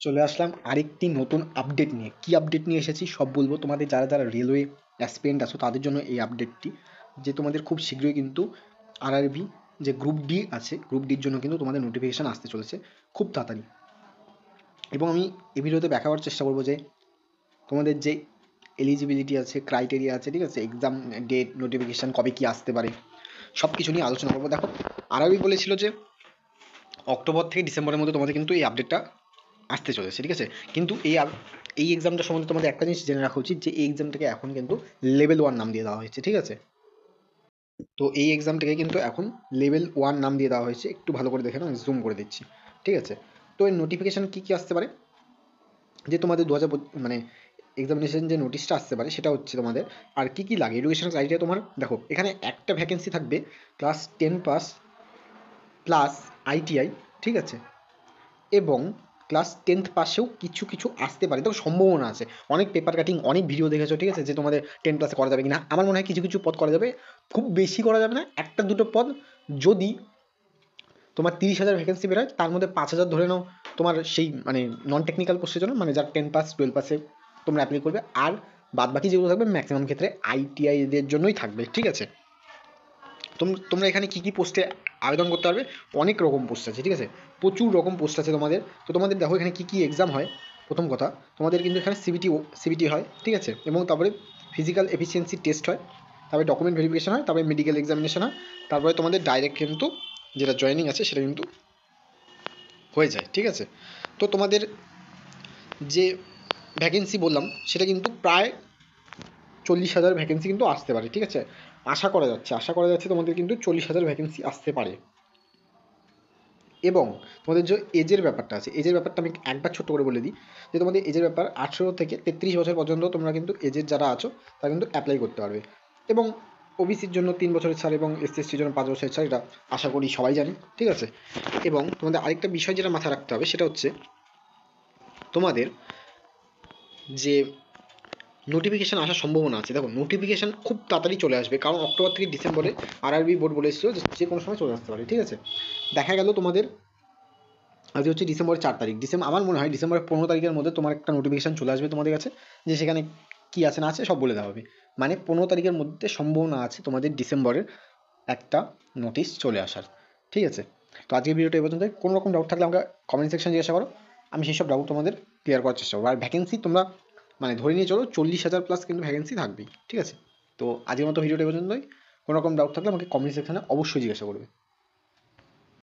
চলে আসলাম আরেকটি নতুন আপডেট নিয়ে। কি আপডেট নিয়ে এসেছি সব বলবো। তোমাদের যারা যারা রেলওয়ে অ্যাসপিরেন্ট আছো তাদের জন্য এই আপডেটটি, যে তোমাদের খুব শীঘ্রই কিন্তু আরআরবি যে গ্রুপ ডি আছে, গ্রুপ ডির জন্য কিন্তু তোমাদের নোটিফিকেশান আসতে চলেছে খুব তাড়াতাড়ি। এবং আমি এই ভিডিওতে দেখাবার চেষ্টা করবো যে তোমাদের যে এলিজিবিলিটি আছে, ক্রাইটেরিয়া আছে, ঠিক আছে, এক্সাম ডেট, নোটিফিকেশান কবে কি আসতে পারে, সব কিছু নিয়ে আলোচনা করবো। দেখো, আরআরবি বলেছিল যে অক্টোবর থেকে ডিসেম্বরের মধ্যে তোমাদের কিন্তু এই আপডেটটা আসতে চলেছে, ঠিক আছে। কিন্তু এই এক্সামটা সম্বন্ধে তোমাদের একটা জিনিস জেনে রাখা উচিত, যে এই এক্সামটাকে এখন কিন্তু লেভেল 1 নাম দিয়ে দেওয়া হয়েছে, ঠিক আছে। তো এই এক্সামটাকে কিন্তু এখন লেভেল 1 নাম দিয়ে দেওয়া হয়েছে। একটু ভালো করে দেখে নাও, আমি জুম করে দিচ্ছি, ঠিক আছে। তো এর নোটিফিকেশান কী কী আসতে পারে, যে তোমাদের মানে এক্সামিনেশন যে নোটিশটা আসতে পারে সেটা হচ্ছে তোমাদের আর কী কী লাগে। এডুকেশন ক্রাইটেরিয়া তোমার দেখো, এখানে একটা ভ্যাকেন্সি থাকবে ক্লাস 10 পাস প্লাস আইটিআই, ঠিক আছে। এবং ক্লাস 10th পাসেও কিছু কিছু আসতে পারে, দেখো সম্ভাবনা আছে। অনেক পেপার কাটিং, অনেক ভিডিও দেখেছো, ঠিক আছে, যে তোমাদের 10 প্লাসে করা যাবে কিনা। আমার মনে হয় কিছু কিছু পদ করা যাবে, খুব বেশি করা যাবে না, একটা দুটো পদ। যদি তোমার 30,000 ভ্যাকেন্সি বেরোয়, তার মধ্যে 5,000 ধরে নাও তোমার সেই মানে নন টেকনিক্যাল পোস্টের জন্য, মানে যার 10 পাস 12 পাসে তোমরা অ্যাপ্লাই করবে। আর বাদ বাকি যেগুলো থাকবে ম্যাক্সিমাম ক্ষেত্রে আইটিআইদের জন্যই থাকবে, ঠিক আছে। তোমরা এখানে কী কী পোস্টে আবেদন করতে পারবে, অনেক রকম পোস্ট আছে, ঠিক আছে, প্রচুর রকম পোস্ট আছে তোমাদের। তো তোমাদের দেখো এখানে কী কী এক্সাম হয়। প্রথম কথা, তোমাদের কিন্তু এখানে সিবিটি হয়, ঠিক আছে, এবং তারপরে ফিজিক্যাল এফিসিয়েন্সি টেস্ট হয়, তারপরে ডকুমেন্ট ভেরিফিকেশন হয়, তারপরে মেডিকেল এক্সামিনেশন হয়, তারপরে তোমাদের ডাইরেক্ট কিন্তু যেটা জয়েনিং আছে সেটা কিন্তু হয়ে যায়, ঠিক আছে। তো তোমাদের যে ভ্যাকেন্সি বললাম সেটা কিন্তু প্রায় 40,000 ভ্যাকেন্সি কিন্তু আসতে পারে, ঠিক আছে। আশা করা যাচ্ছে তোমাদের কিন্তু 40,000 ভ্যাকেন্সি আসতে পারে। এবং তোমাদের যে এজের ব্যাপারটা আছে, এজের ব্যাপারটা আমি একবার ছোট্ট করে বলে দিই, যে তোমাদের এজের ব্যাপার 18 থেকে 33 বছর পর্যন্ত তোমরা কিন্তু এজের যারা আছো তারা কিন্তু অ্যাপ্লাই করতে পারবে। এবং ওবিসির জন্য 3 বছরের ছাড় এবং এসসির জন্য 5 বছরের ছাড়, এটা আশা করি সবাই জানে, ঠিক আছে। এবং তোমাদের আরেকটা বিষয় যেটা মাথায় রাখতে হবে সেটা হচ্ছে তোমাদের যে নোটিফিকেশান আসার সম্ভাবনা আছে। দেখো, নোটিফিকেশান খুব তাড়াতাড়ি চলে আসবে, কারণ অক্টোবর থেকে ডিসেম্বরে আরআরবি বোর্ড বলে এসেছিলো যে কোনো সময় চলে আসতে পারে, ঠিক আছে। দেখা গেল তোমাদের আজ হচ্ছে ডিসেম্বরের 4 তারিখ, আমার মনে হয় ডিসেম্বরের 15 তারিখের মধ্যে তোমার একটা নোটিফিকেশান চলে আসবে তোমাদের কাছে, যে সেখানে কী আছে না আছে সব বলে দেওয়া হবে। মানে 15 তারিখের মধ্যে সম্ভাবনা আছে তোমাদের ডিসেম্বরের একটা নোটিশ চলে আসার, ঠিক আছে। তো আজকের ভিডিওটা এই পর্যন্ত। কোনো রকম ডাউট থাকলে আমাকে কমেন্ট সেকশন জিজ্ঞাসা করো, আমি সেই সব ডাউট তোমাদের ক্লিয়ার করার চেষ্টা করবো। আর ভ্যাকেন্সি তোমরা মানে ধরে নিয়ে চলো 40,000 প্লাস কিন্তু ভ্যাকেন্সি থাকবেই, ঠিক আছে। তো আজকের মতো ভিডিওটা এই পর্যন্তই। কোনো রকম ডাউট থাকলে আমাকে কমেন্ট সেকশনে অবশ্যই জিজ্ঞাসা করবে।